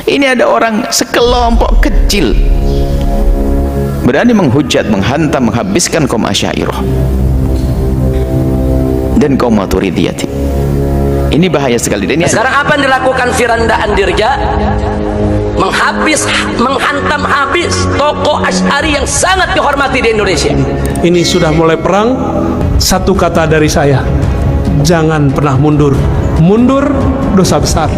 Ini ada orang sekelompok kecil berani menghujat, menghantam, menghabiskan kaum Asy'ariyah dan kaum Maturidiyah. Ini bahaya sekali. Dan sekarang apa yang dilakukan Firanda Andirja? Menghantam habis tokoh Asy'ari yang sangat dihormati di Indonesia. Ini sudah mulai perang. Satu kata dari saya, jangan pernah mundur. Mundur dosa besar.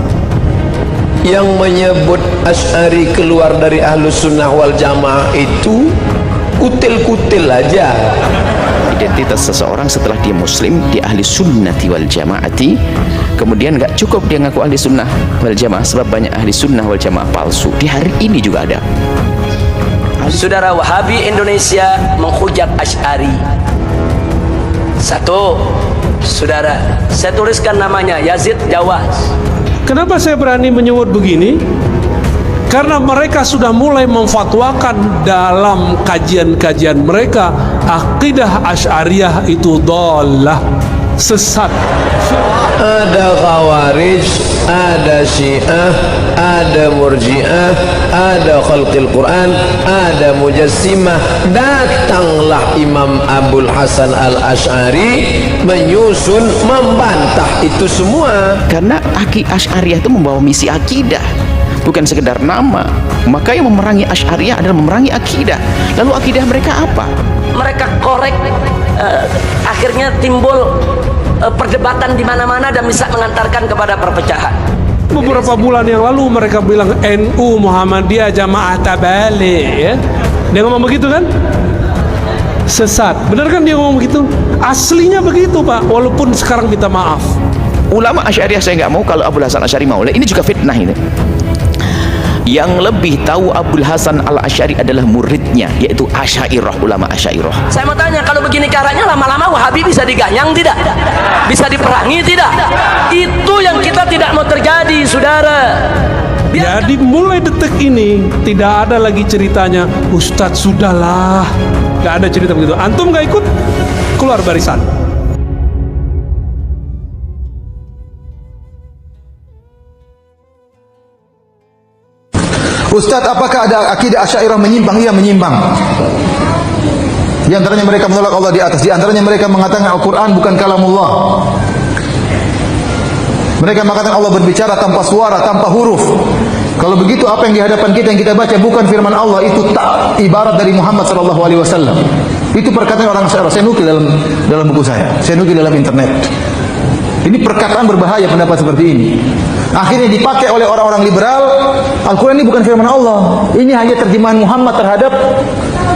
Yang menyebut Asy'ari keluar dari Ahlus Sunnah wal Jamaah itu kutil-kutil aja. Identitas seseorang setelah dia muslim, dia ahli sunnati wal jamaati, kemudian nggak cukup dia ngaku ahli sunnah wal jamaah, sebab banyak ahli sunnah wal jamaah palsu. Di hari ini juga ada. Saudara Wahabi Indonesia menghujat Asy'ari. Satu, saudara, saya tuliskan namanya Yazid Jawas. Kenapa saya berani menyebut begini? Karena mereka sudah mulai memfatwakan dalam kajian-kajian mereka, akidah Asy'ariyah itu dhalah, sesat. Ada Khawarij, ada Syiah, ada Murji'ah, ada Khalqil Quran, ada Mujassimah. Datanglah Imam Abul Hasan Al-Asy'ari menyusun, membantah itu semua. Karena Asy'ariyah itu membawa misi akidah, bukan sekedar nama. Maka yang memerangi Asy'ariyah adalah memerangi akidah. Lalu akidah mereka apa? Mereka korek, akhirnya timbul perdebatan di mana-mana dan bisa mengantarkan kepada perpecahan. Beberapa bulan yang lalu mereka bilang NU Muhammadiyah Jamaah Tabligh, ya. Dia ngomong begitu kan? Sesat. Benar kan dia ngomong begitu? Aslinya begitu, Pak. Walaupun sekarang minta maaf. Ulama Asy'ariyah saya nggak mau kalau Abul Hasan Asy'ari mau. Ini juga fitnah ini. Yang lebih tahu Abul Hasan Al-Asy'ari adalah muridnya, yaitu Asy'ariyah, ulama Asy'ariyah. Saya mau tanya, kalau begini caranya lama-lama Wahabi bisa diganyang tidak? Bisa diperangi tidak? Itu yang kita tidak mau terjadi, saudara. Jadi mulai detik ini tidak ada lagi ceritanya Ustadz sudahlah, nggak ada cerita begitu. Antum nggak ikut, keluar barisan. Ustadz, apakah ada akidah Asy'ariyah menyimpang? Iya, menyimpang. Di antaranya mereka menolak Allah di atas. Di antaranya mereka mengatakan Al-Quran bukan kalamullah. Mereka mengatakan Allah berbicara tanpa suara, tanpa huruf. Kalau begitu, apa yang di hadapan kita yang kita baca bukan firman Allah, itu tak ibarat dari Muhammad SAW. Itu perkataan orang Asy'ariyah. Saya nukil dalam buku saya nukil dalam internet. Ini perkataan berbahaya, pendapat seperti ini. Akhirnya dipakai oleh orang-orang liberal. Al-Quran ini bukan firman Allah, ini hanya terjemahan Muhammad terhadap.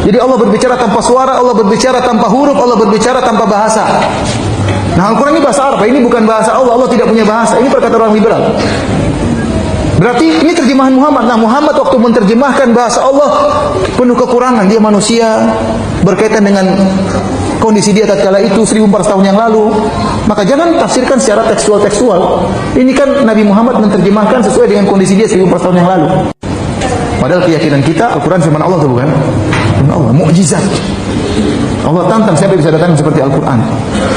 Jadi Allah berbicara tanpa suara, Allah berbicara tanpa huruf, Allah berbicara tanpa bahasa. Nah, Al-Quran ini bahasa Arab, ini bukan bahasa Allah. Allah tidak punya bahasa. Ini perkataan orang liberal. Berarti ini terjemahan Muhammad. Nah, Muhammad waktu menerjemahkan bahasa Allah penuh kekurangan. Dia manusia, berkaitan dengan kondisi dia tatkala itu 1400 tahun yang lalu. Maka jangan tafsirkan secara tekstual. Ini kan Nabi Muhammad menerjemahkan sesuai dengan kondisi dia 1400 tahun yang lalu. Padahal keyakinan kita Al-Quran firman Allah, itu bukan? Firman Allah, mukjizat. Allah tantang siapa bisa datang seperti Al-Quran.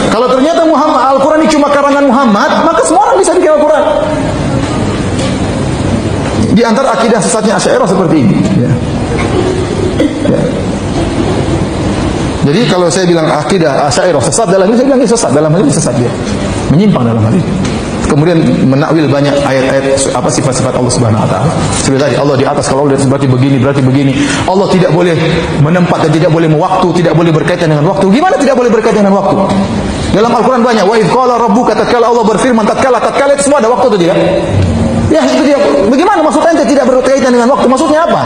Kalau ternyata Al-Quran ini cuma karangan Muhammad, maka semua orang bisa bikin Al-Quran. Di antara akidah sesatnya Asy'ariyah seperti ini. Ya. Jadi kalau saya bilang akidah Asy'ariyah sesat dalam ini, saya bilang ini sesat dalam hal ini, sesat dia, menyimpang dalam hal ini. Kemudian menakwil banyak ayat-ayat sifat-sifat Allah Subhanahu wa taala. Seperti tadi, Allah di atas, kalau Allah di atas berarti begini. Allah tidak boleh menempat dan tidak boleh mewaktu, tidak boleh berkaitan dengan waktu. Gimana tidak boleh berkaitan dengan waktu? Dalam Al-Quran banyak, wa idz qala rabbuka, tatkala Allah berfirman, tatkala itu semua ada waktu itu tidak? Ya, itu dia. Bagaimana maksudnya tidak berkaitan dengan waktu? Maksudnya apa?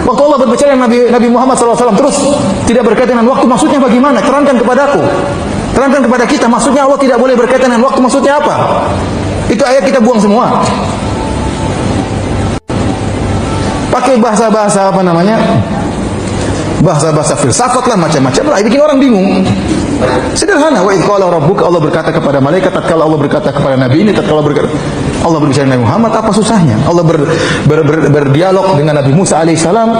Waktu Allah berbicara dengan Nabi Muhammad SAW terus tidak berkaitan dengan waktu, maksudnya bagaimana? Terangkan kepadaku. Terangkan kepada kita, maksudnya Allah tidak boleh berkaitan dengan waktu, maksudnya apa? Itu ayat kita buang semua. Pakai bahasa-bahasa apa namanya? Bahasa-bahasa filsafat lah, macam-macam lah, bikin orang bingung. Sederhana, wa idz qala rabbuka, Allah berkata kepada malaikat, tatkala Allah berkata kepada nabi ini, tatkala Allah berbicara dengan Nabi Muhammad, apa susahnya? Allah berdialog dengan Nabi Musa alaihissalam.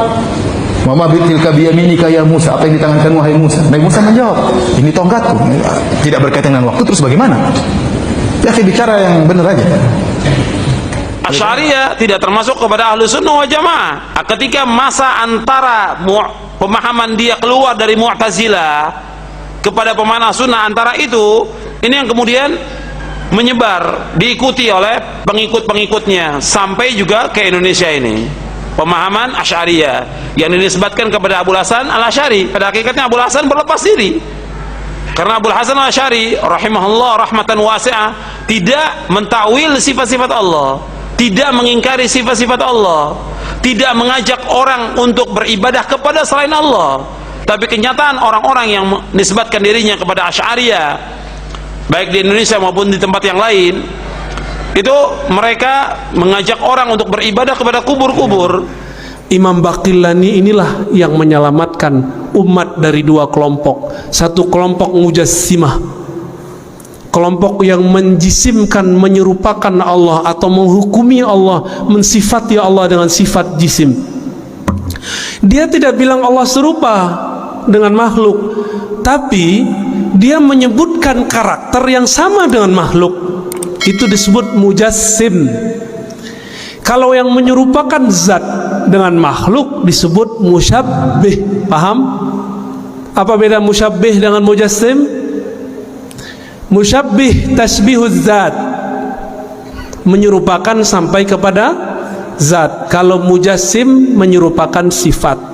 Mama bitilka biyaminika ya Musa, apa yang di tanganmu wahai Musa? Nabi Musa menjawab, ini tongkatku. Tidak berkaitan dengan waktu, terus bagaimana? Ya, bicara yang benar aja. Asy'ariyah tidak termasuk kepada ahlu sunnah wal jamaah. Ketika masa antara pemahaman dia keluar dari Mu'tazilah kepada pemahaman sunnah, antara itu, ini yang kemudian menyebar, diikuti oleh pengikut-pengikutnya sampai juga ke Indonesia ini. Pemahaman Asy'ariyah yang dinisbatkan kepada Abul Hasan Al-Asy'ari. Pada hakikatnya Abul Hasan berlepas diri, karena Abul Hasan Al-Asy'ari rahimahullah rahmatan wasi'ah tidak mentakwil sifat-sifat Allah, tidak mengingkari sifat-sifat Allah, tidak mengajak orang untuk beribadah kepada selain Allah. Tapi kenyataan orang-orang yang menisbatkan dirinya kepada Asy'ariyah, baik di Indonesia maupun di tempat yang lain, itu mereka mengajak orang untuk beribadah kepada kubur-kubur. Imam Baqillani inilah yang menyelamatkan umat dari dua kelompok. Satu kelompok Mujassimah, kelompok yang menjisimkan, menyerupakan Allah atau menghukumi Allah, mensifati Allah dengan sifat jisim. Dia tidak bilang Allah serupa dengan makhluk, tapi dia menyebutkan karakter yang sama dengan makhluk. Itu disebut mujassim. Kalau yang menyerupakan zat dengan makhluk disebut musyabbih. Paham? Apa beda musyabbih dengan mujassim? Musyabbih tasbihuz zat, menyerupakan sampai kepada zat. Kalau mujassim menyerupakan sifat.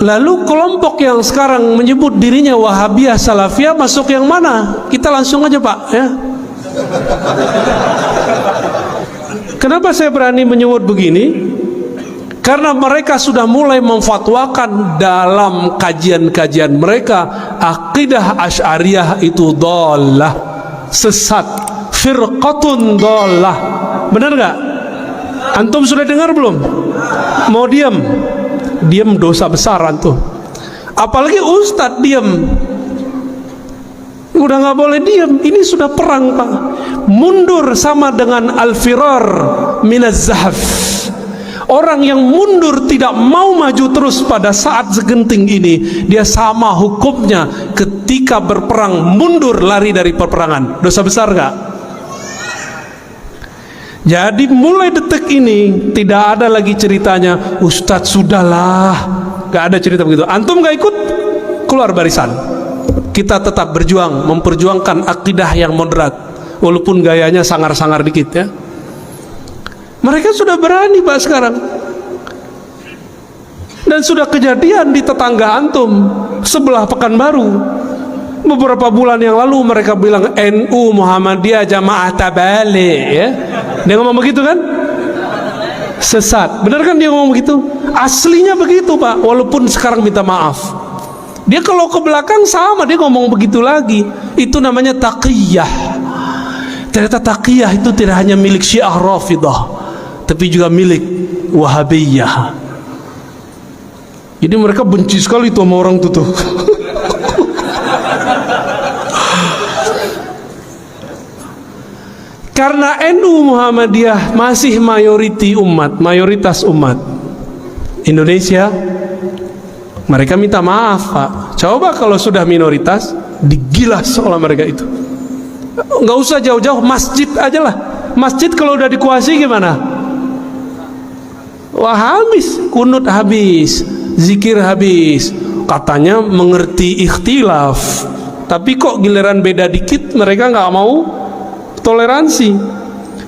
Lalu kelompok yang sekarang menyebut dirinya Wahabiyah Salafiyah masuk yang mana? Kita langsung aja Pak ya. Kenapa saya berani menyebut begini? Karena mereka sudah mulai memfatwakan dalam kajian-kajian mereka, akidah Asy'ariyah itu dhalah, sesat, firqatun dhalah. Benar gak? Antum sudah dengar belum? Mau diam? Diam dosa besar antum. Apalagi ustadz diam. Udah gak boleh diam. Ini sudah perang Pak. Mundur sama dengan al-firar minaz zahaf. Orang yang mundur tidak mau maju terus pada saat segenting ini, dia sama hukumnya ketika berperang mundur lari dari peperangan. Dosa besar gak? Jadi mulai detik ini tidak ada lagi ceritanya Ustadz sudahlah, gak ada cerita begitu. Antum gak ikut, keluar barisan. Kita tetap berjuang, memperjuangkan akidah yang moderat, walaupun gayanya sangar-sangar dikit ya. Mereka sudah berani Pak sekarang. Dan sudah kejadian di tetangga antum sebelah Pekanbaru. Beberapa bulan yang lalu mereka bilang NU Muhammadiyah Jamaah Tabligh ya. Dia ngomong begitu kan? Sesat. Benar kan dia ngomong begitu? Aslinya begitu Pak, walaupun sekarang minta maaf. Dia kalau ke belakang sama, dia ngomong begitu lagi. Itu namanya taqiyah. Ternyata taqiyah itu tidak hanya milik Syiah Rafidhah, tapi juga milik Wahabiyah. Jadi mereka benci sekali tuh sama orang tuh. Karena NU Muhammadiyah masih mayoritas umat Indonesia, mereka minta maaf Pak. Coba kalau sudah minoritas, digilas oleh mereka itu. Nggak usah jauh-jauh, masjid aja lah. Masjid kalau udah dikuasai gimana? Wah habis, kunut habis, zikir habis. Katanya mengerti ikhtilaf, tapi kok giliran beda dikit mereka nggak mau toleransi.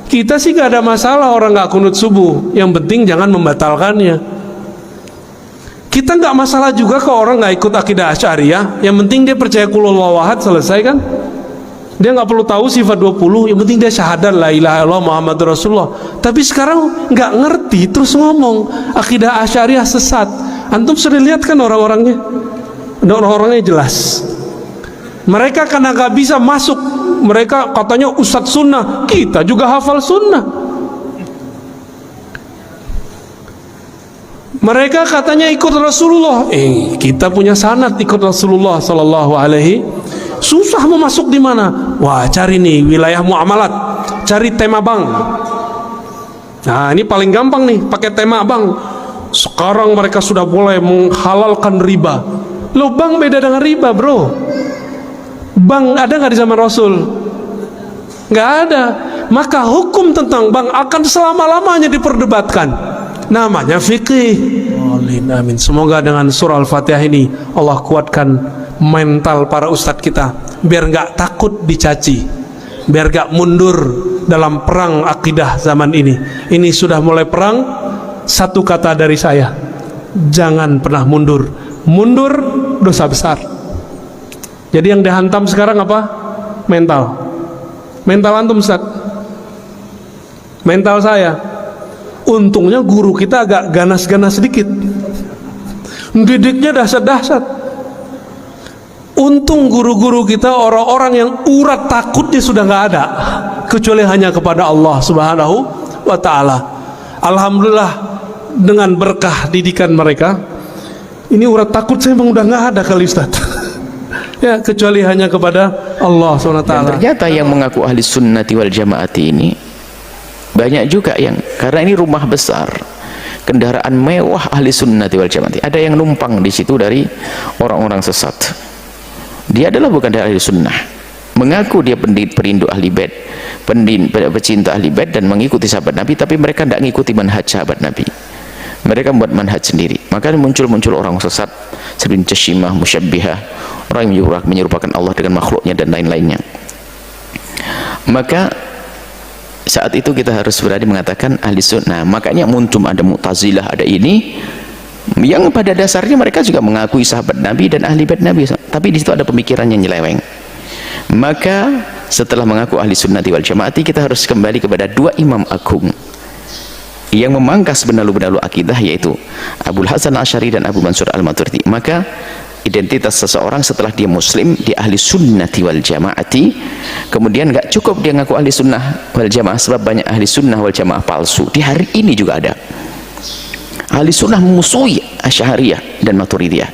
Kita sih gak ada masalah orang gak kunut subuh, yang penting jangan membatalkannya. Kita gak masalah juga kalau orang gak ikut akidah Asy'ariyah, yang penting dia percaya qul huwallahu ahad, selesai kan. Dia gak perlu tahu sifat 20, yang penting dia syahadat la ilaha illallah Muhammadur Rasulullah. Tapi sekarang gak ngerti terus ngomong akidah Asy'ariyah sesat. Antum sudah lihat kan orang-orangnya? Orang-orangnya jelas. Mereka karena gak bisa masuk, mereka katanya ustadz sunnah, kita juga hafal sunnah. Mereka katanya ikut Rasulullah, kita punya sanad ikut Rasulullah Sallallahu Alaihi. Susah mau masuk di mana? Wah cari nih wilayah muamalat, cari tema bank. Nah ini paling gampang nih, pakai tema bank. Sekarang mereka sudah boleh menghalalkan riba. Loh bank beda dengan riba bro. Bank ada nggak di zaman Rasul? Nggak ada. Maka hukum tentang bank akan selama-lamanya diperdebatkan. Namanya fikih. Amin. Semoga dengan surah Al-Fatihah ini Allah kuatkan mental para ustadz kita, biar nggak takut dicaci, biar nggak mundur dalam perang akidah zaman ini. Ini sudah mulai perang. Satu kata dari saya, jangan pernah mundur. Mundur dosa besar. Jadi yang dihantam sekarang apa? Mental. Mental antum, Ustaz. Mental saya. Untungnya guru kita agak ganas-ganas sedikit. Didiknya dahsyat-dahsyat. Untung guru-guru kita orang-orang yang urat takutnya sudah nggak ada, kecuali hanya kepada Allah Subhanahu wa Ta'ala. Alhamdulillah, dengan berkah didikan mereka, ini urat takut saya memang udah nggak ada kali, Ustaz. Ya, kecuali hanya kepada Allah SWT. Dan ternyata yang mengaku ahli sunnati wal jamaati ini banyak juga yang, karena ini rumah besar, kendaraan mewah ahli sunnati wal jamaati, ada yang numpang di situ dari orang-orang sesat. Dia adalah bukan dari ahli sunnah, mengaku dia perindu ahli bait, pecinta ahli bait dan mengikuti sahabat Nabi, tapi mereka tidak mengikuti manhaj sahabat Nabi. Mereka membuat manhaj sendiri. Maka muncul orang sesat seperti Jasimah, Musyabbihah, orang yang menyerupakan Allah dengan makhluknya dan lain-lainnya. Maka saat itu kita harus berani mengatakan ahli sunnah. Makanya muncul ada Mu'tazilah, ada ini yang pada dasarnya mereka juga mengakui sahabat Nabi dan ahli bait Nabi, tapi di situ ada pemikiran yang nyeleweng. Maka setelah mengaku ahli sunnati wal jamaati, kita harus kembali kepada dua imam agung yang memangkas benalu-benalu akidah, yaitu Abul Hasan Asy'ari dan Abu Mansur Al-Maturidi. Maka identitas seseorang setelah dia muslim, dia ahli sunnati wal jamaati, kemudian nggak cukup dia ngaku ahli sunnah wal jamaah, sebab banyak ahli sunnah wal jamaah palsu. Di hari ini juga ada ahli sunnah memusuhi Asy'ariyah dan Maturidiyah.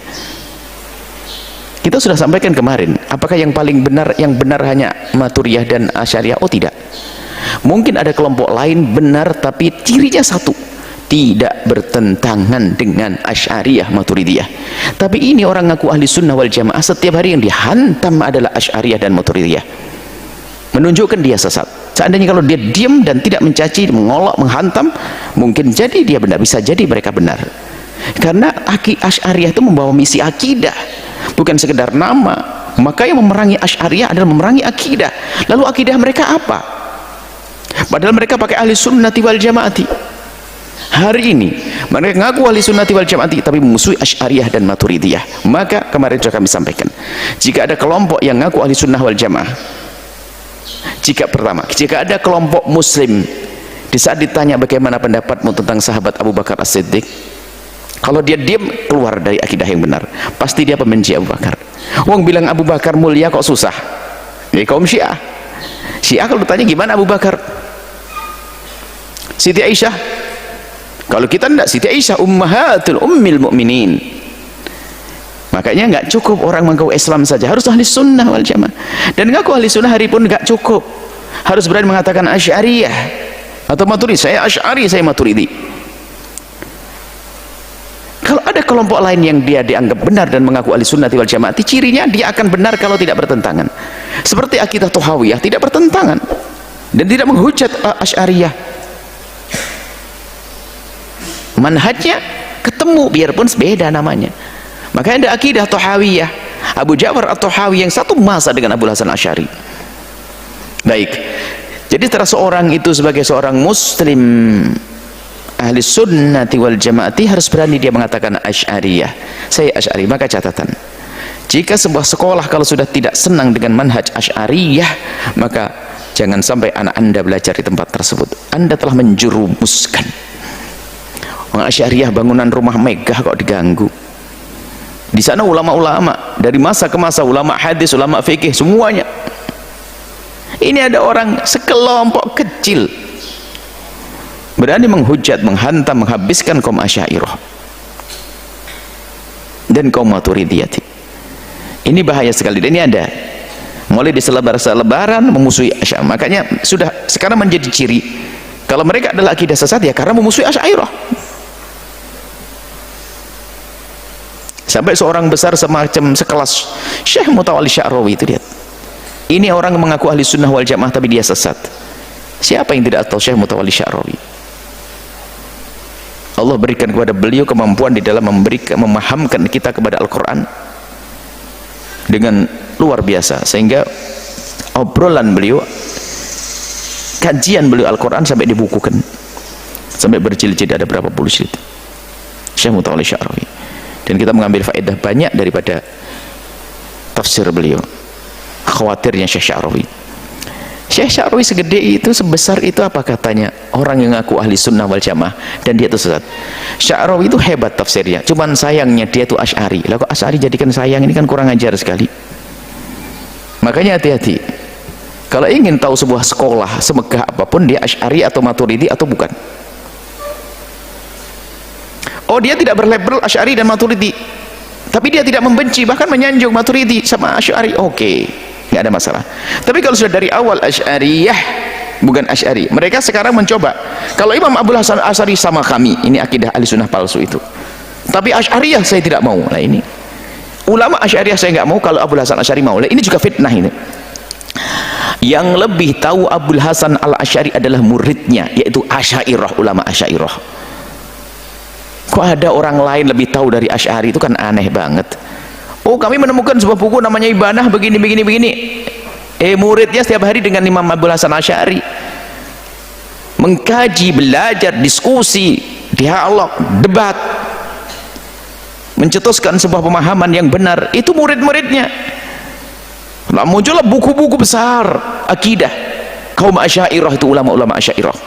Kita sudah sampaikan kemarin, apakah yang paling benar, yang benar hanya Maturidiyah dan Asy'ariyah? Oh tidak, mungkin ada kelompok lain benar, tapi cirinya satu, tidak bertentangan dengan Asy'ariyah Maturidiyah. Tapi ini orang ngaku ahli sunnah wal jamaah, setiap hari yang dihantam adalah Asy'ariyah dan Maturidiyah, menunjukkan dia sesat. Seandainya kalau dia diam dan tidak mencaci, mengolok, menghantam, mungkin jadi dia benar, bisa jadi mereka benar. Karena Asy'ariyah itu membawa misi akidah, bukan sekedar nama. Maka yang memerangi Asy'ariyah adalah memerangi akidah. Lalu akidah mereka apa? Padahal mereka pakai ahli sunnati wal jamaati. Hari ini mereka ngaku ahli sunnati wal jamaati, tapi memusuhi Asy'ariyah dan Maturidiyah. Maka kemarin sudah kami sampaikan, jika ada kelompok yang ngaku ahli sunnah wal jamaah, jika ada kelompok muslim, di saat ditanya bagaimana pendapatmu tentang sahabat Abu Bakar As-Siddiq, kalau dia diam, keluar dari akidah yang benar, pasti dia pembenci Abu Bakar. Wong bilang Abu Bakar mulia kok susah? Ini kaum Syiah. Syiah kalau ditanya gimana Abu Bakar, Siti Aisyah. Kalau kita tidak, Siti Aisyah ummahatul ummil mu'minin. Makanya nggak cukup orang mengaku Islam saja, harus ahli sunnah wal jamaah. Dan ngaku ahli sunnah hari pun nggak cukup, harus berani mengatakan Asy'ariyah atau Maturidi, saya Asy'ari, saya Maturidi. Kalau ada kelompok lain yang dia dianggap benar dan mengaku ahli sunnah wal jamaah, cirinya dia akan benar kalau tidak bertentangan. Seperti akidah Thahawiyah, tidak bertentangan dan tidak menghujat Asy'ariyah. Manhajnya ketemu, biarpun beda namanya. Makanya ada akidah Thahawiyah, Abu Ja'far At-Tahawi yang satu masa dengan Abu Hasan Asy'ari. Baik, jadi setelah seorang itu sebagai seorang muslim ahli sunnati wal jamaati, harus berani dia mengatakan Asy'ariyah, saya Asy'ari. Maka catatan, jika sebuah sekolah kalau sudah tidak senang dengan manhaj Asy'ariyah, maka jangan sampai anak anda belajar di tempat tersebut. Anda telah menjerumuskan. Orang Asy'ariyah bangunan rumah megah kok diganggu. Di sana ulama-ulama dari masa ke masa, ulama hadis, ulama fikih, semuanya. Ini ada orang sekelompok kecil berani menghujat, menghantam, menghabiskan kaum Asy'ariyah dan kaum Maturidiyah. Ini bahaya sekali. Dan ini ada mulai di selebaran memusuhi Asy'ariyah. Makanya sudah sekarang menjadi ciri kalau mereka adalah akidah sesat, ya karena memusuhi Asy'ariyah. Sampai seorang besar semacam sekelas Syekh Mutawalli Sya'rawi itu, lihat, Ini orang mengaku ahli sunnah wal jamaah tapi dia sesat. Siapa yang tidak tahu Syekh Mutawalli Sya'rawi? Allah berikan kepada beliau kemampuan di dalam memahamkan kita kepada Al-Quran dengan luar biasa, sehingga obrolan beliau, kajian beliau Al-Quran sampai dibukukan, sampai berjilid-jilid, ada berapa puluh jilid Syekh Mutawalli Sya'rawi. Dan kita mengambil faedah banyak daripada tafsir beliau. Khawatirnya Syekh Sya'rawi, Syekh Sya'rawi segede itu, sebesar itu, apa katanya orang yang ngaku ahli sunnah wal jamaah dan dia itu sesat. Sya'rawi itu hebat tafsirnya, cuman sayangnya dia itu Asy'ari. Lah kok Asy'ari jadikan sayang, ini kan kurang ajar sekali. Makanya hati-hati kalau ingin tahu sebuah sekolah semegah apapun dia Asy'ari atau Maturidi atau bukan. Oh, dia tidak berlabel Asy'ari dan Maturidi, tapi dia tidak membenci, bahkan menyanjung Maturidi sama Asy'ari, oke, nggak ada masalah. Tapi kalau sudah dari awal Asy'ariyah bukan Asy'ari, mereka sekarang mencoba, kalau Imam Abdul Hasan Asy'ari sama kami, ini akidah ahli sunnah palsu itu, tapi Asy'ariyah saya tidak mau. Nah ini ulama Asy'ariyah saya nggak mau, kalau Abdul Hasan Asy'ari mau. Nah, ini juga fitnah ini. Yang lebih tahu Abdul Hasan Al-Asy'ari adalah muridnya, yaitu Asy'ariyah, ulama Asy'ariyah. Kok ada orang lain lebih tahu dari Asy'ari? Itu kan aneh banget. Oh, kami menemukan sebuah buku namanya Ibanah begini. Muridnya setiap hari dengan Imam Abdul Hasan Asy'ari mengkaji, belajar, diskusi, dialog, debat, mencetuskan sebuah pemahaman yang benar. Itu murid-muridnya. Lah muncullah buku-buku besar akidah kaum Asy'ariyah, itu ulama-ulama Asy'ariyah.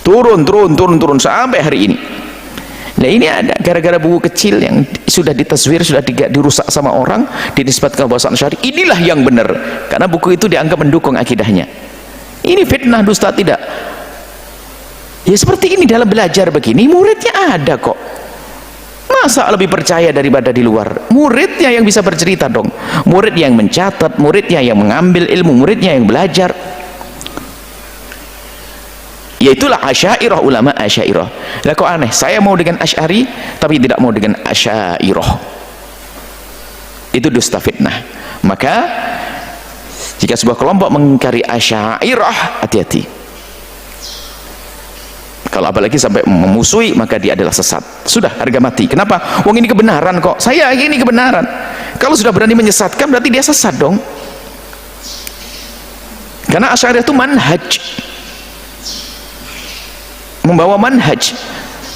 Turun sampai hari ini. Nah ini ada gara-gara buku kecil yang sudah ditaswir, sudah dirusak sama orang, dinisbatkan bahwa Asy'ari. Inilah yang benar, karena buku itu dianggap mendukung akidahnya. Ini fitnah, dusta, tidak. Ya seperti ini dalam belajar begini, muridnya ada kok. Masa lebih percaya daripada di luar? Muridnya yang bisa bercerita dong. Murid yang mencatat, muridnya yang mengambil ilmu, muridnya yang belajar. Yaitulah Asy'ariyah, ulama Asy'ariyah. Lah kok aneh, saya mau dengan Asy'ari tapi tidak mau dengan Asy'ariyah. Itu dusta, fitnah. Maka jika sebuah kelompok mengingkari Asy'ariyah, hati-hati. Kalau apalagi sampai memusuhi, maka dia adalah sesat. Sudah, harga mati. Kenapa? Wong ini kebenaran kok. Saya ini kebenaran. Kalau sudah berani menyesatkan berarti dia sesat dong. Karena Asy'ariyah itu manhaj, membawa manhaj,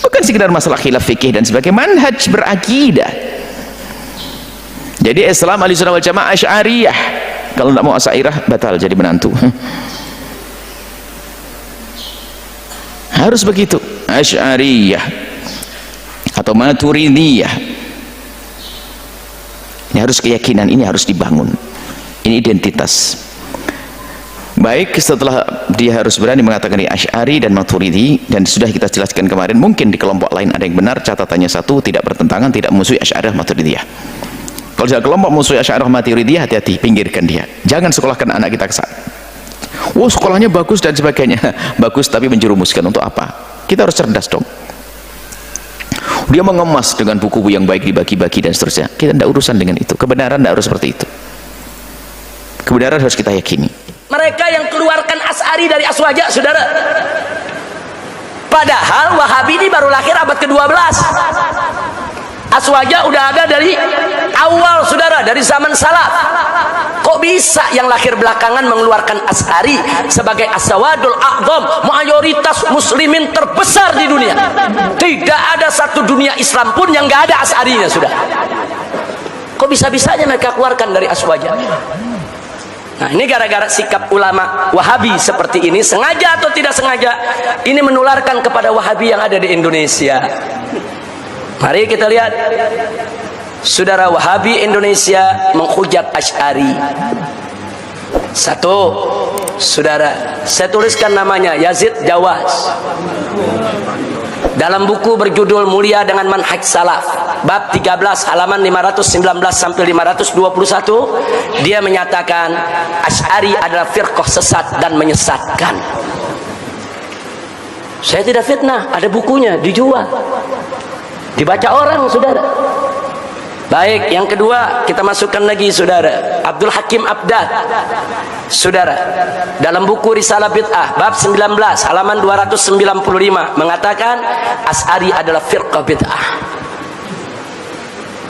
bukan sekedar masalah khilaf fikih dan sebagainya, manhaj berakidah. Jadi Islam ahli sunnah wal jamaah Asy'ariyah. Kalau tidak mau Asy'ariyah, batal jadi menantu. Harus begitu, Asy'ariyah atau Maturidiyah. Ini harus keyakinan, ini harus dibangun, ini identitas. Baik, setelah dia harus berani mengatakan ini Asy'ari dan Maturidi, dan sudah kita jelaskan kemarin, mungkin di kelompok lain ada yang benar, catatannya satu, tidak bertentangan, tidak musuhi Asy'ariyah Maturidiyah. Kalau sudah kelompok musuhi Asy'ariyah Maturidiyah, hati-hati, pinggirkan dia, jangan sekolahkan anak kita ke sana. Oh, sekolahnya bagus dan sebagainya. Bagus tapi menjerumuskan untuk apa? Kita harus cerdas dong. Dia mengemas dengan buku yang baik, dibagi-bagi dan seterusnya. Kita tidak urusan dengan itu. Kebenaran tidak harus seperti itu. Kebenaran harus kita yakini. Mereka yang keluarkan Asy'ari dari Aswaja, saudara. Padahal Wahabi ini baru lahir abad ke-12. Aswaja udah ada dari awal, saudara, dari zaman salaf. Kok bisa yang lahir belakangan mengeluarkan Asy'ari sebagai as-sawadul a'zam, mayoritas muslimin terbesar di dunia? Tidak ada satu dunia Islam pun yang nggak ada Asy'arinya, sudah. Kok bisa-bisanya mereka keluarkan dari Aswaja? Nah, ini gara-gara sikap ulama Wahabi seperti ini, sengaja atau tidak sengaja, ini menularkan kepada Wahabi yang ada di Indonesia. Mari kita lihat, saudara, Wahabi Indonesia menghujat Asy'ari. Satu, saudara, saya tuliskan namanya, Yazid Jawas. Dalam buku berjudul Mulia dengan Manhaj Salaf, bab 13 halaman 519 sampai 521, dia menyatakan Asy'ari adalah firqah sesat dan menyesatkan. Saya tidak fitnah, ada bukunya, dijual, dibaca orang, saudara. Baik, yang kedua kita masukkan lagi saudara, Abdul Hakim Abdad saudara, dalam buku Risalah Bid'ah bab 19 halaman 295 mengatakan Asy'ari adalah firqah bid'ah.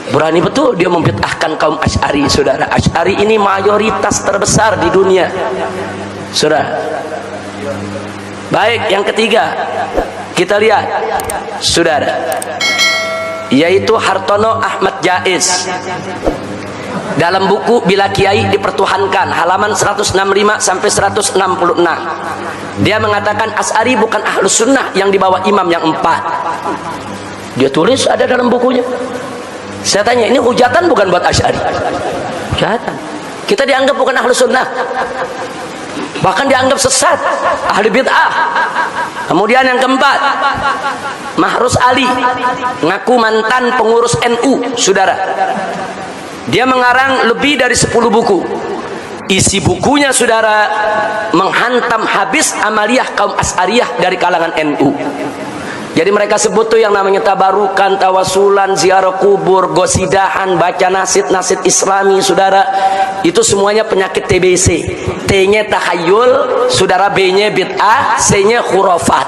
Berani betul dia membid'ahkan kaum Asy'ari saudara. Asy'ari ini mayoritas terbesar di dunia saudara. Baik, yang ketiga kita lihat saudara, yaitu Hartono Ahmad Jaiz dalam buku Bila Kiai Dipertuhankan halaman 165 sampai 166. Dia mengatakan Asy'ari bukan ahlus sunnah yang dibawa imam yang 4. Dia tulis ada dalam bukunya. Saya tanya, ini hujatan bukan buat Asy'ari? Hujatan. Kita dianggap bukan ahlus sunnah, bahkan dianggap sesat, ahli bid'ah. Kemudian yang keempat, Mahrus Ali, ngaku mantan pengurus NU saudara. Dia mengarang lebih dari 10 buku. Isi bukunya saudara menghantam habis amaliyah kaum Asy'ariyah dari kalangan NU. Jadi mereka sebut tuh yang namanya tabarukan, tawasulan, ziarah kubur, gosidahan, baca nasid-nasid islami saudara, itu semuanya penyakit TBC. T-nya takhayul saudara, B-nya bid'ah, C-nya khurafat.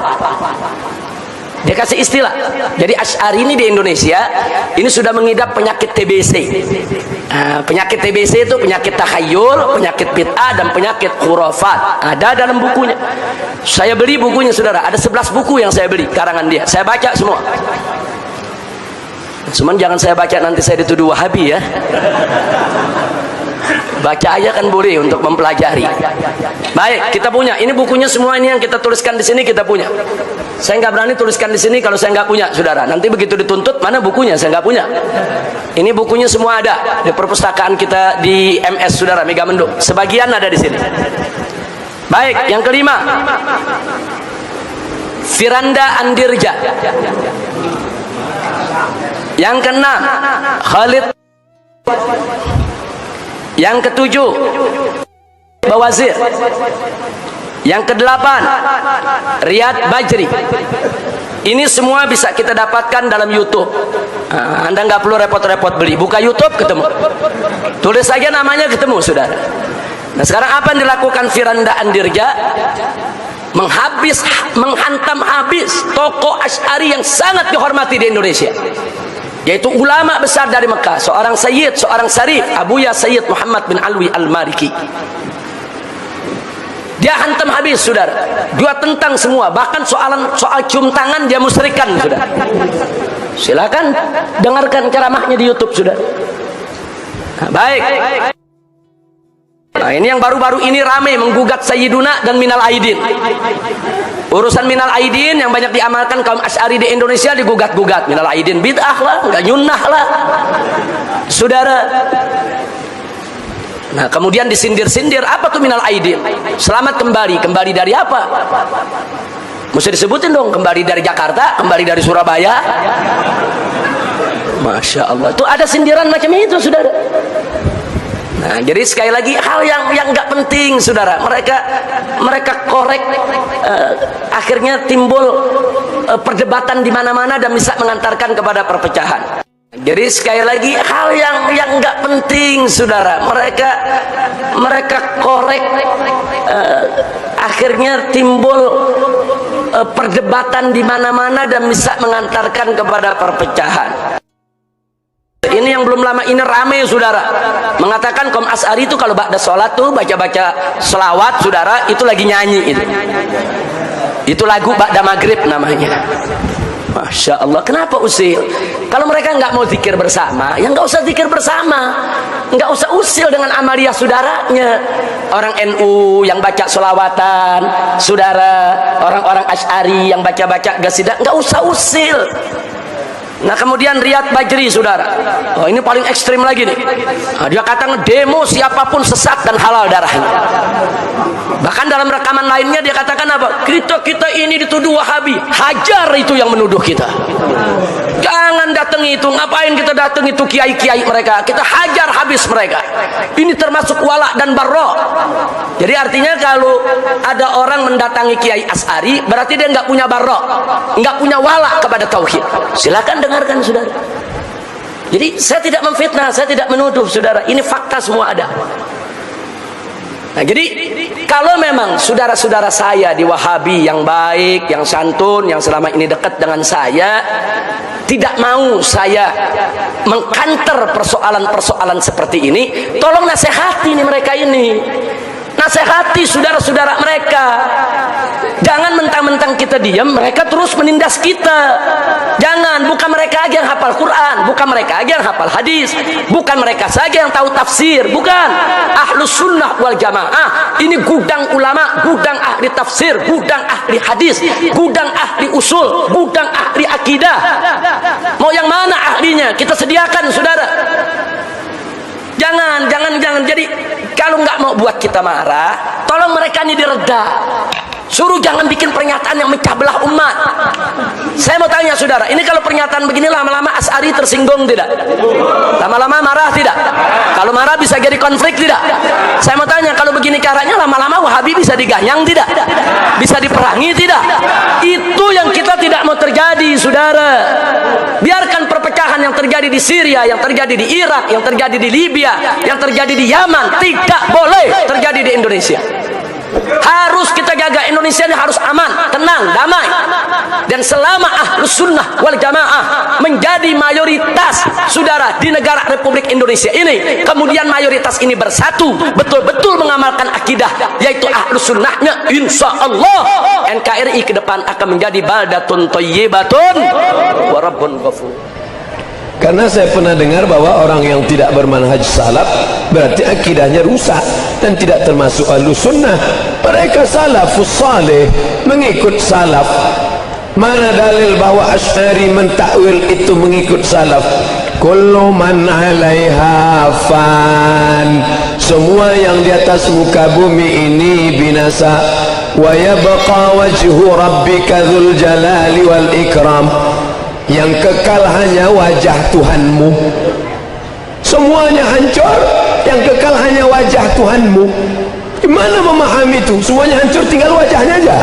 Dia kasih istilah. Jadi Asy'ari ini di Indonesia ini sudah mengidap penyakit TBC. Penyakit TBC itu penyakit takhayul, penyakit bid'ah, dan penyakit khurafat. Ada dalam bukunya. Saya beli bukunya saudara, ada 11 buku yang saya beli karangan dia. Saya baca semua. Cuman jangan saya baca nanti saya dituduh Wahabi ya. Baca aja kan boleh untuk mempelajari. Baik, kita punya. Ini bukunya semua, ini yang kita tuliskan di sini kita punya. Saya nggak berani tuliskan di sini kalau saya nggak punya, saudara. Nanti begitu dituntut, mana bukunya? Saya nggak punya. Ini bukunya semua ada di perpustakaan kita di MS, saudara, Megamendung. Sebagian ada di sini. Baik, yang kelima, Firanda Andirja. Yang keenam, Khalid. Yang ketujuh, Bawazir. Yang kedelapan, Riyad Bajri. Ini semua bisa kita dapatkan dalam YouTube. Anda nggak perlu repot-repot beli, buka YouTube ketemu, tulis saja namanya ketemu saudara. Nah sekarang apa yang dilakukan Firanda Andirja? Menghantam habis tokoh Asy'ari yang sangat dihormati di Indonesia, yaitu ulama besar dari Mekah, seorang Sayyid, seorang Syarif, Abuya Sayyid Muhammad bin Alwi Al-Maliki. Dia hantam habis saudara. Dia tentang semua, bahkan soal cium tangan dia musyrikan saudara. Silakan dengarkan ceramahnya di YouTube saudara. Nah, baik. Nah, ini yang baru-baru ini rame menggugat Sayyiduna dan Minal Aidin. Urusan Minal Aidin yang banyak diamalkan kaum Asy'ari di Indonesia digugat-gugat. Minal Aidin bid'ah lah, enggak nyunnah lah saudara. Nah kemudian disindir-sindir, apa tuh Minal Aidin? Selamat kembali. Kembali dari apa? Mesti disebutin dong. Kembali dari Jakarta, kembali dari Surabaya. Masya Allah, tuh ada sindiran macam itu saudara. Nah, jadi sekali lagi hal yang nggak penting saudara. Mereka korek, akhirnya timbul perdebatan di mana-mana dan bisa mengantarkan kepada perpecahan. Jadi sekali lagi hal yang nggak penting saudara. Mereka korek, akhirnya timbul perdebatan di mana-mana dan bisa mengantarkan kepada perpecahan. Ini yang belum lama ini rame saudara, mengatakan kaum Asy'ari itu kalau ba'da sholat tuh baca-baca selawat saudara, itu lagi nyanyi itu lagu ba'da maghrib namanya. Masya Allah, kenapa usil? Kalau mereka nggak mau zikir bersama, ya nggak usah zikir bersama, nggak usah usil dengan amaliyah saudaranya. Orang NU yang baca selawatan saudara, orang-orang Asy'ari yang baca-baca gasidah, nggak usah usil. Nah kemudian Riyad Bajri saudara, oh, ini paling ekstrim lagi nih. Nah, dia katakan demo siapapun sesat dan halal darahnya. Bahkan dalam rekaman lainnya dia katakan apa? Kita ini dituduh Wahabi, hajar itu yang menuduh kita. Jangan datangi itu. Ngapain kita datang itu kiai-kiai mereka? Kita hajar habis mereka. Ini termasuk wala dan barra. Jadi artinya kalau ada orang mendatangi kiai Asy'ari, berarti dia nggak punya barra, nggak punya wala kepada tauhid. Silakan dengarkan saudara. Jadi saya tidak memfitnah, saya tidak menuduh saudara, ini fakta semua ada. Nah, jadi kalau memang saudara-saudara saya di Wahabi yang baik, yang santun, yang selama ini dekat dengan saya, tidak mau saya mengkanter persoalan-persoalan seperti ini, tolong nasihati nih mereka ini. Nasihati saudara-saudara mereka. Jangan mentang-mentang kita diam, mereka terus menindas kita. Jangan, bukan mereka aja yang hafal Quran, bukan mereka aja yang hafal hadis, bukan mereka saja yang tahu tafsir, bukan. Ahlus sunnah wal jamaah ini gudang ulama, gudang ahli tafsir, gudang ahli hadis, gudang ahli usul, gudang ahli akidah. Mau yang mana ahlinya? Kita sediakan, saudara. Jangan. Jadi kalau nggak mau buat kita marah, tolong mereka ini direda. Suruh jangan bikin pernyataan yang mecah belah umat. Saya mau tanya saudara, ini kalau pernyataan begini lama-lama Asy'ari tersinggung tidak? Lama-lama marah tidak? Kalau marah bisa jadi konflik tidak? Saya mau tanya, kalau begini caranya lama-lama Wahabi bisa diganyang tidak? Bisa diperangi tidak? Itu yang kita tidak mau terjadi, saudara. Biarkan perpecahan yang terjadi di Syria, yang terjadi di Irak, yang terjadi di Libya, yang terjadi di Yaman, tidak boleh terjadi di Indonesia. Harus kita jaga, Indonesia ini harus aman, tenang, damai. Dan selama Ahlus Sunnah wal Jamaah menjadi mayoritas saudara di negara Republik Indonesia ini, kemudian mayoritas ini bersatu, betul-betul mengamalkan akidah yaitu Ahlus Sunnahnya, insya Allah NKRI ke depan akan menjadi baldatun thayyibatun wa rabbun ghafur. Karena saya pernah dengar bahwa orang yang tidak bermanhaj salaf berarti akidahnya rusak dan tidak termasuk Ahlus Sunnah. Mereka salafus saleh, mengikut salaf. Mana dalil bahwa Asy'ari mentakwil itu mengikut salaf? Kullu man 'alaiha fan. Semua yang di atas muka bumi ini binasa. Wa yabqa wajhu rabbika dzul jalali wal ikram. Yang kekal hanya wajah Tuhanmu. Semuanya hancur, yang kekal hanya wajah Tuhanmu. Gimana memahami itu? Semuanya hancur, tinggal wajahnya aja.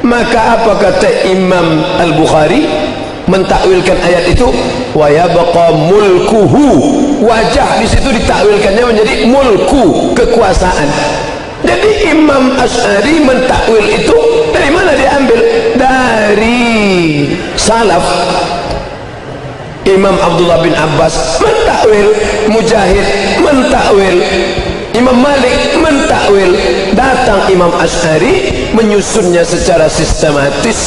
Maka apa kata Imam Al-Bukhari mentakwilkan ayat itu? Wa yabqa mulkuhu. Wajah di situ ditakwilkannya menjadi mulku, kekuasaan. Jadi Imam Asy'ari mentakwil itu dari mana diambil? Dari salaf. Imam Abdullah bin Abbas mentakwil, Mujahid mentakwil, Imam Malik mentakwil. Datang Imam Asy'ari menyusunnya secara sistematis.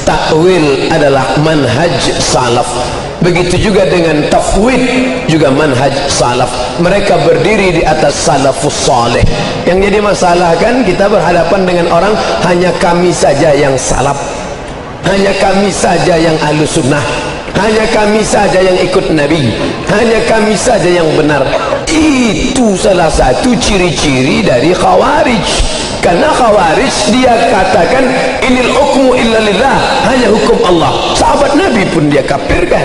Takwil adalah manhaj salaf. Begitu juga dengan tafwid, juga manhaj salaf. Mereka berdiri di atas salafus saleh. Yang jadi masalah kan kita berhadapan dengan orang hanya kami saja yang salaf, hanya kami saja yang Ahlus Sunnah, hanya kami saja yang ikut Nabi, hanya kami saja yang benar. Itu salah satu ciri-ciri dari Khawarij. Karena Khawarij dia katakan inil hukmu illa lillah, hanya hukum Allah. Sahabat Nabi pun dia kafirkan.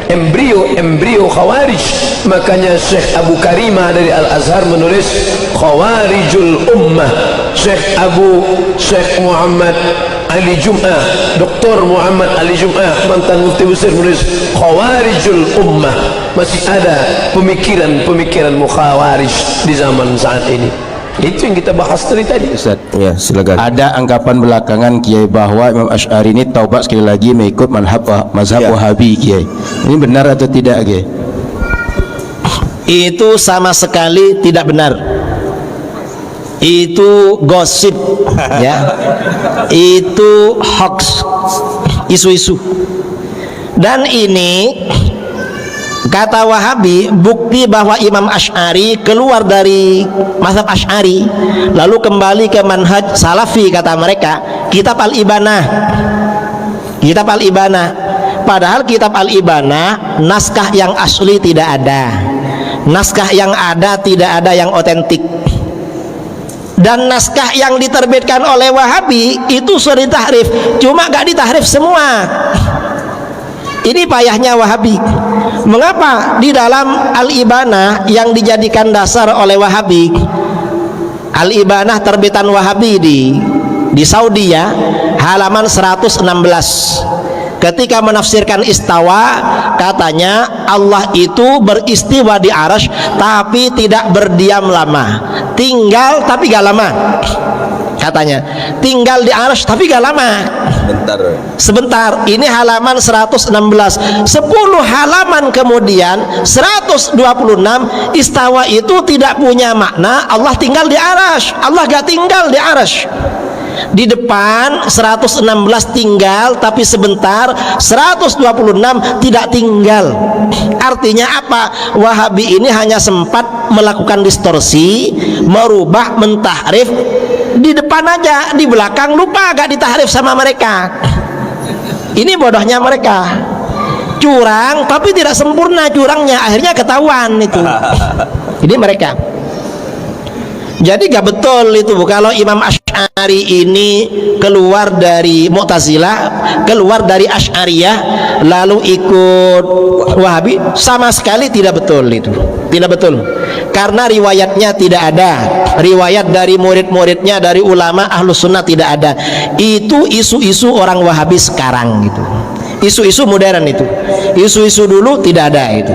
Embrio Khawarij. Makanya Syekh Abu Karimah dari Al-Azhar menulis Khawarijul Ummah. Syekh Muhammad Ali Jum'ah, Dr. Muhammad Ali Jum'ah, mantan mufti Mesir, menulis Khawarijul Ummah. Masih ada pemikiran Khawarij di zaman saat ini. Itu yang kita bahas dari tadi. Ustaz, ya silakan. Ada anggapan belakangan Kiai bahwa Imam Asy'ari ini taubat sekali lagi mengikut mazhab Wahabi, Kiai. Ini benar atau tidak, Kiai? Itu sama sekali tidak benar. Itu gosip, ya. Itu hoax, isu-isu. Dan ini kata Wahabi bukti bahwa Imam Asy'ari keluar dari mazhab Asy'ari lalu kembali ke manhaj salafi. Kata mereka kitab Al-Ibanah, padahal kitab Al-Ibanah naskah yang asli tidak ada, naskah yang ada tidak ada yang otentik. Dan naskah yang diterbitkan oleh Wahabi itu sudah ditahrif, cuma gak ditahrif semua. Ini payahnya Wahabi. Mengapa di dalam Al-Ibanah yang dijadikan dasar oleh Wahabi, Al-Ibanah terbitan Wahabi di Saudi ya, halaman 116, ketika menafsirkan istawa, katanya Allah itu beristiwa di arasy tapi tidak berdiam lama, tinggal tapi gak lama, katanya tinggal di arasy tapi gak lama, sebentar. Ini halaman 116. 10 halaman kemudian 126, istawa itu tidak punya makna Allah tinggal di arasy. Allah gak tinggal di arasy. Di depan 116 tinggal tapi sebentar, 126 tidak tinggal. Artinya apa? Wahabi ini hanya sempat melakukan distorsi, merubah, mentahrif di depan aja, di belakang lupa, gak ditahrif sama mereka. Ini bodohnya mereka. Curang tapi tidak sempurna curangnya, akhirnya ketahuan itu. Ini mereka. Jadi gak betul itu kalau Imam Asy'ari ini keluar dari Mu'tazilah, keluar dari Asy'ariyah lalu ikut Wahabi, sama sekali tidak betul itu. Tidak betul. Karena riwayatnya tidak ada. Riwayat dari murid-muridnya, dari ulama Ahlus Sunnah tidak ada. Itu isu-isu orang Wahabi sekarang gitu. Isu-isu modern itu. Isu-isu dulu tidak ada itu.